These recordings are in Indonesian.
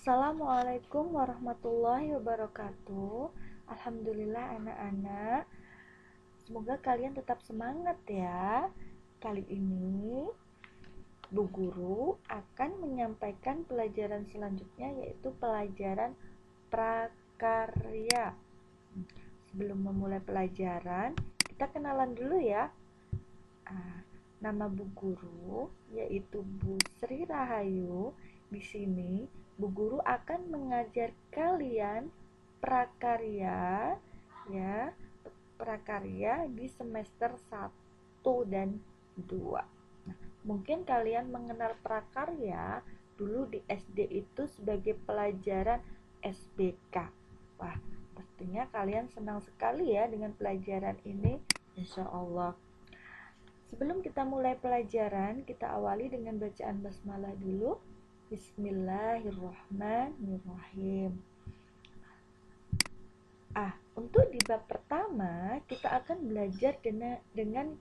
Assalamualaikum warahmatullahi wabarakatuh. Alhamdulillah anak-anak, semoga kalian tetap semangat ya. Kali ini Bu Guru akan menyampaikan pelajaran selanjutnya, yaitu pelajaran prakarya. Sebelum memulai pelajaran, kita kenalan dulu ya. Nama Bu Guru yaitu Bu Sri Rahayu. Di sini Bu Guru akan mengajar kalian prakarya ya, prakarya di semester 1 dan 2. Nah, mungkin kalian mengenal prakarya dulu di SD itu sebagai pelajaran SBK. Wah, pastinya kalian senang sekali ya dengan pelajaran ini, insya Allah. Sebelum kita mulai pelajaran, kita awali dengan bacaan basmalah dulu. Bismillahirrahmanirrahim. Untuk di bab pertama, kita akan belajar dengan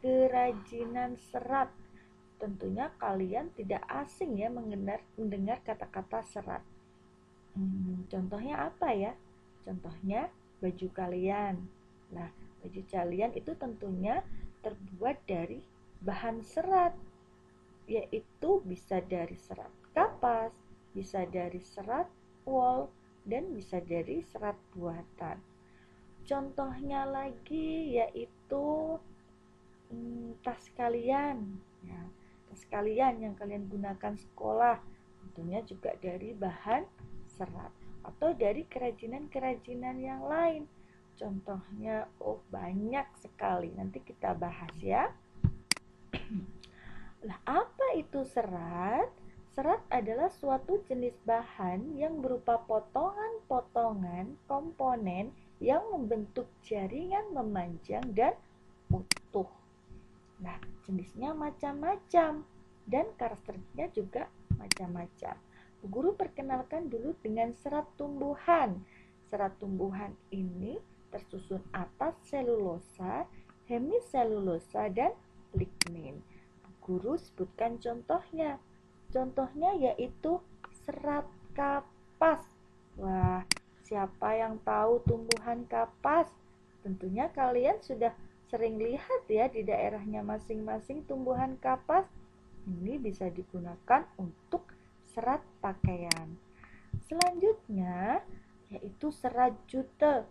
kerajinan serat. Tentunya kalian tidak asing ya mendengar kata-kata serat. Contohnya apa ya? Contohnya baju kalian. Nah, baju kalian itu tentunya terbuat dari bahan serat, yaitu bisa dari serat kapas, bisa dari serat wol, dan bisa dari serat buatan. Contohnya lagi yaitu tas kalian ya, tas kalian yang kalian gunakan sekolah tentunya juga dari bahan serat, atau dari kerajinan-kerajinan yang lain. Contohnya banyak sekali, nanti kita bahas ya. Nah, apa itu serat? Serat adalah suatu jenis bahan yang berupa potongan-potongan komponen yang membentuk jaringan memanjang dan utuh. Nah, jenisnya macam-macam dan karakteristiknya juga macam-macam. Bu Guru perkenalkan dulu dengan serat tumbuhan. Serat tumbuhan ini tersusun atas selulosa, hemiselulosa, dan lignin. Bu Guru sebutkan contohnya. Contohnya yaitu serat kapas. Wah, siapa yang tahu tumbuhan kapas? Tentunya kalian sudah sering lihat ya di daerahnya masing-masing tumbuhan kapas. Ini bisa digunakan untuk serat pakaian. Selanjutnya yaitu serat jute.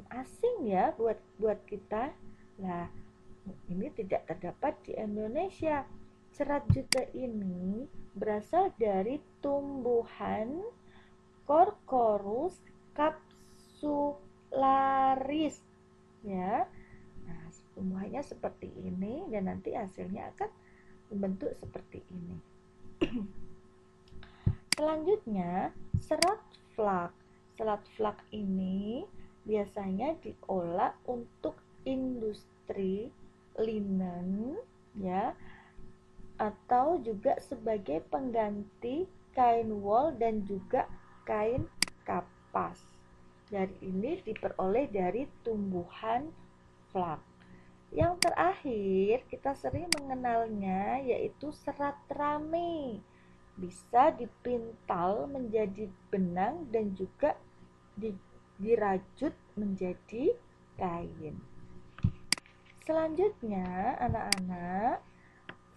Asing ya buat kita. Nah, ini tidak terdapat di Indonesia. Serat jute ini berasal dari tumbuhan Corcorus capsularis ya. Nah, tumbuhannya seperti ini dan nanti hasilnya akan membentuk seperti ini. Selanjutnya, serat flak. Serat flak ini biasanya diolah untuk industri linen ya, atau juga sebagai pengganti kain wol dan juga kain kapas. Dari ini diperoleh dari tumbuhan flak. Yang terakhir kita sering mengenalnya yaitu serat rame. Bisa dipintal menjadi benang dan juga dirajut menjadi kain. Selanjutnya anak-anak,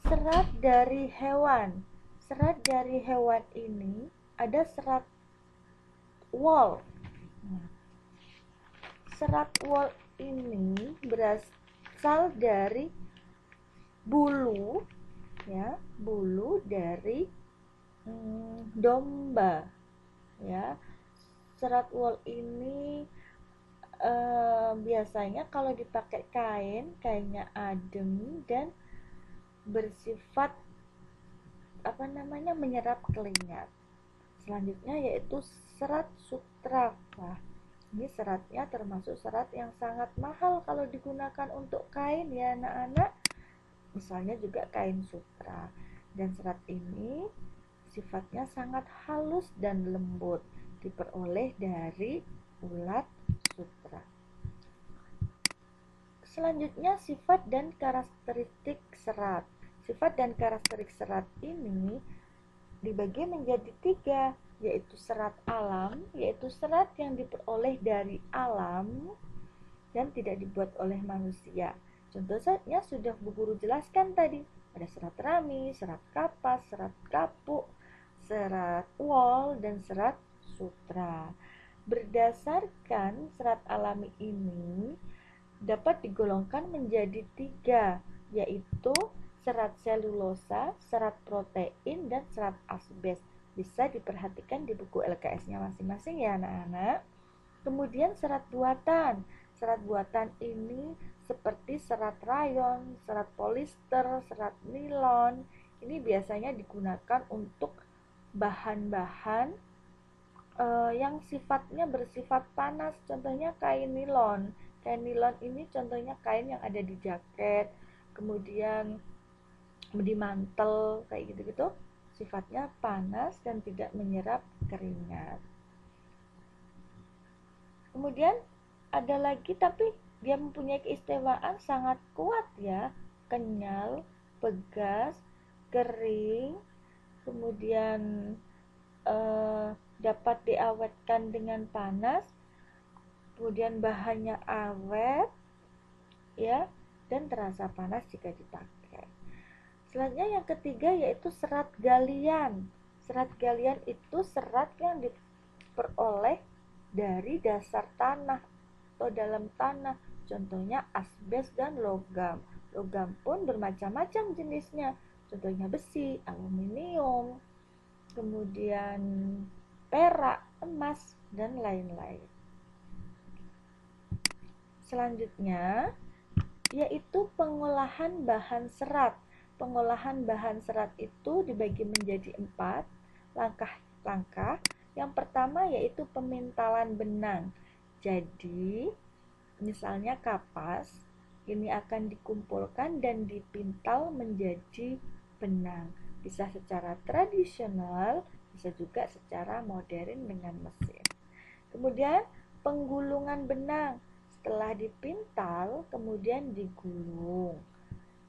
serat dari hewan. Serat dari hewan ini ada serat wol. Serat wol ini berasal dari bulu ya, bulu dari domba ya. Serat wol ini biasanya kalau dipakai kainnya adem dan bersifat menyerap keringat. Selanjutnya yaitu serat sutra. Wah, ini seratnya termasuk serat yang sangat mahal kalau digunakan untuk kain ya anak-anak. Misalnya juga kain sutra. Dan serat ini sifatnya sangat halus dan lembut, diperoleh dari ulat sutra. Selanjutnya sifat dan karakteristik serat. Sifat dan karakteristik serat ini dibagi menjadi 3, yaitu serat alam, yaitu serat yang diperoleh dari alam dan tidak dibuat oleh manusia. Contohnya sudah Bu Guru jelaskan tadi, ada serat rami, serat kapas, serat kapuk, serat wol, dan serat sutra. Berdasarkan serat alami ini dapat digolongkan menjadi 3, yaitu serat selulosa, serat protein, dan serat asbes. Bisa diperhatikan di buku LKS-nya masing-masing ya anak-anak. Kemudian serat buatan. Serat buatan ini seperti serat rayon, serat polister, serat nilon. Ini biasanya digunakan untuk bahan-bahan yang sifatnya bersifat panas. Contohnya kain nilon. Kain nilon ini contohnya kain yang ada di jaket, kemudian di mantel, kayak gitu-gitu. Sifatnya panas dan tidak menyerap keringat. Kemudian ada lagi, tapi dia mempunyai keistimewaan sangat kuat ya, kenyal, pegas, kering, kemudian dapat diawetkan dengan panas, kemudian bahannya awet ya, dan terasa panas jika dipakai. Selanjutnya yang ketiga yaitu serat galian. Serat galian itu serat yang diperoleh dari dasar tanah atau dalam tanah. Contohnya asbes dan logam. Logam pun bermacam-macam jenisnya. Contohnya besi, aluminium, kemudian perak, emas, dan lain-lain. Selanjutnya yaitu pengolahan bahan serat. Pengolahan bahan serat itu dibagi menjadi 4 langkah-langkah. Yang pertama yaitu pemintalan benang. Jadi, misalnya kapas, ini akan dikumpulkan dan dipintal menjadi benang. Bisa secara tradisional, bisa juga secara modern dengan mesin. Kemudian, penggulungan benang. Setelah dipintal, kemudian digulung.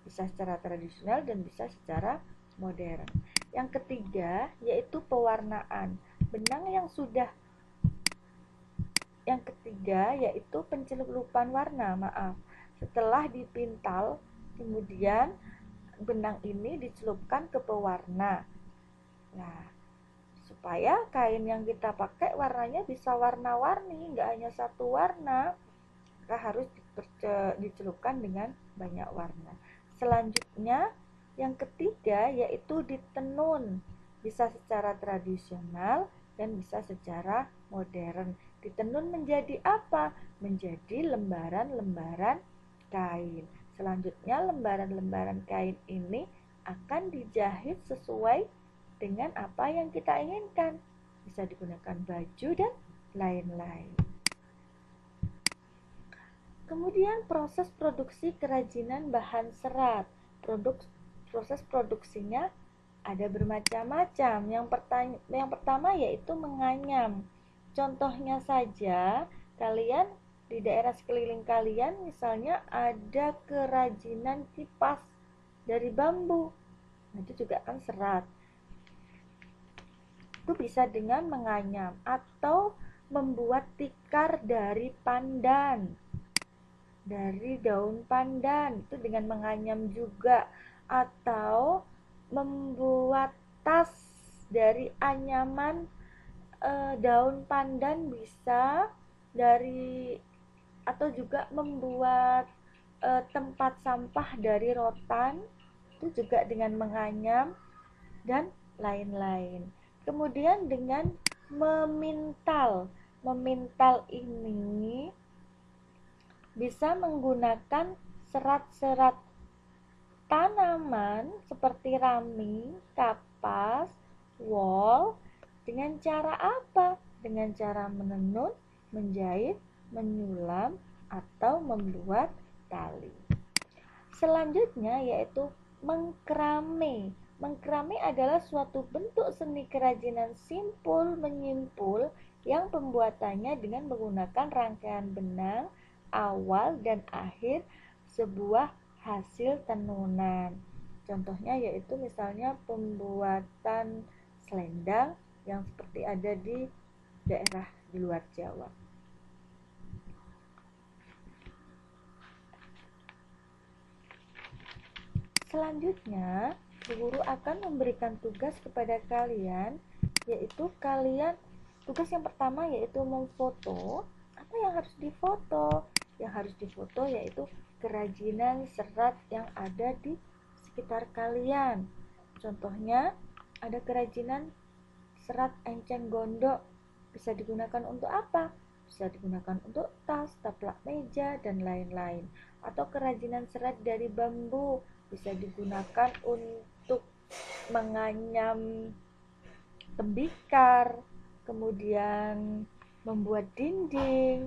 Bisa secara tradisional dan bisa secara modern. Yang ketiga yaitu pewarnaan. Yang ketiga yaitu pencelupan warna, Setelah dipintal, kemudian benang ini dicelupkan ke pewarna. Nah, supaya kain yang kita pakai warnanya bisa warna-warni, nggak hanya satu warna, maka harus dicelupkan dengan banyak warna. Selanjutnya yang ketiga yaitu ditenun, bisa secara tradisional dan bisa secara modern. Ditenun menjadi apa? Menjadi lembaran-lembaran kain. Selanjutnya lembaran-lembaran kain ini akan dijahit sesuai dengan apa yang kita inginkan. Bisa digunakan baju dan lain-lain. Kemudian proses produksi kerajinan bahan serat. Proses produksinya ada bermacam-macam. Yang pertama yaitu menganyam. Contohnya saja, kalian di daerah sekeliling kalian misalnya ada kerajinan kipas dari bambu. Nah, itu juga kan serat. Itu bisa dengan menganyam atau membuat tikar dari pandan, dari daun pandan, itu dengan menganyam juga, atau membuat tas dari anyaman daun pandan bisa, atau juga membuat tempat sampah dari rotan, itu juga dengan menganyam dan lain-lain. Kemudian dengan memintal ini bisa menggunakan serat-serat tanaman seperti rami, kapas, wol. Dengan cara apa? Dengan cara menenun, menjahit, menyulam, atau membuat tali. Selanjutnya yaitu mengkrame. Mengkrame adalah suatu bentuk seni kerajinan simpul menyimpul yang pembuatannya dengan menggunakan rangkaian benang awal dan akhir sebuah hasil tenunan. Contohnya yaitu misalnya pembuatan selendang yang seperti ada di daerah di luar Jawa. Selanjutnya, Bu Guru akan memberikan tugas kepada kalian, yaitu tugas yang pertama yaitu memfoto. Apa yang harus difoto? Yang harus difoto yaitu kerajinan serat yang ada di sekitar kalian. Contohnya, ada kerajinan serat enceng gondok. Bisa digunakan untuk apa? Bisa digunakan untuk tas, taplak meja, dan lain-lain. Atau kerajinan serat dari bambu, bisa digunakan untuk menganyam tembikar, kemudian membuat dinding.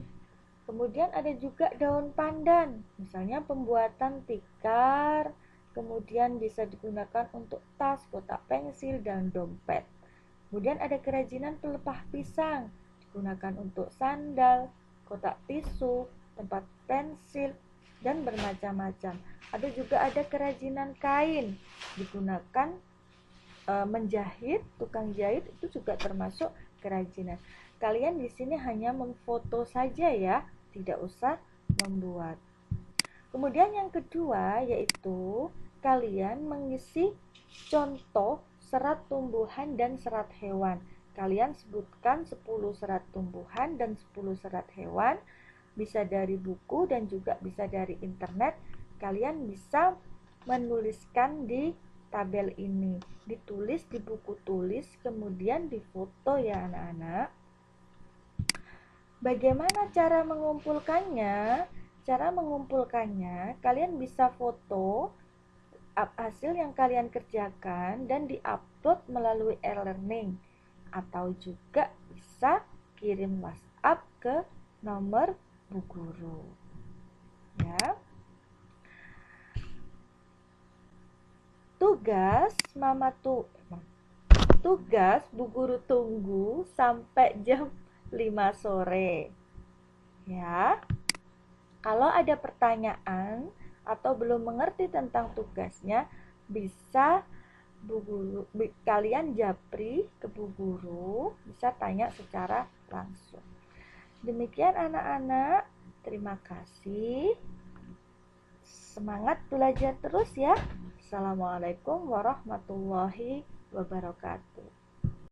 Kemudian ada juga daun pandan, misalnya pembuatan tikar, kemudian bisa digunakan untuk tas, kotak pensil, dan dompet. Kemudian ada kerajinan pelepah pisang, digunakan untuk sandal, kotak tisu, tempat pensil, dan bermacam-macam. Ada kerajinan kain, digunakan menjahit, tukang jahit itu juga termasuk kerajinan. Kalian di sini hanya memfoto saja ya, tidak usah membuat. Kemudian yang kedua yaitu kalian mengisi contoh serat tumbuhan dan serat hewan. Kalian sebutkan 10 serat tumbuhan dan 10 serat hewan, bisa dari buku dan juga bisa dari internet. Kalian bisa menuliskan di tabel ini, ditulis di buku tulis, kemudian difoto ya anak-anak. Bagaimana cara mengumpulkannya? Cara mengumpulkannya, kalian bisa foto hasil yang kalian kerjakan dan diupload melalui e-learning, atau juga bisa kirim WhatsApp ke nomor Bu Guru. Ya. Tugas Bu Guru tunggu sampai jam 5 sore. Ya. Kalau ada pertanyaan atau belum mengerti tentang tugasnya, bisa kalian japri ke Bu Guru, bisa tanya secara langsung. Demikian anak-anak, terima kasih. Semangat belajar terus ya. Assalamualaikum warahmatullahi wabarakatuh.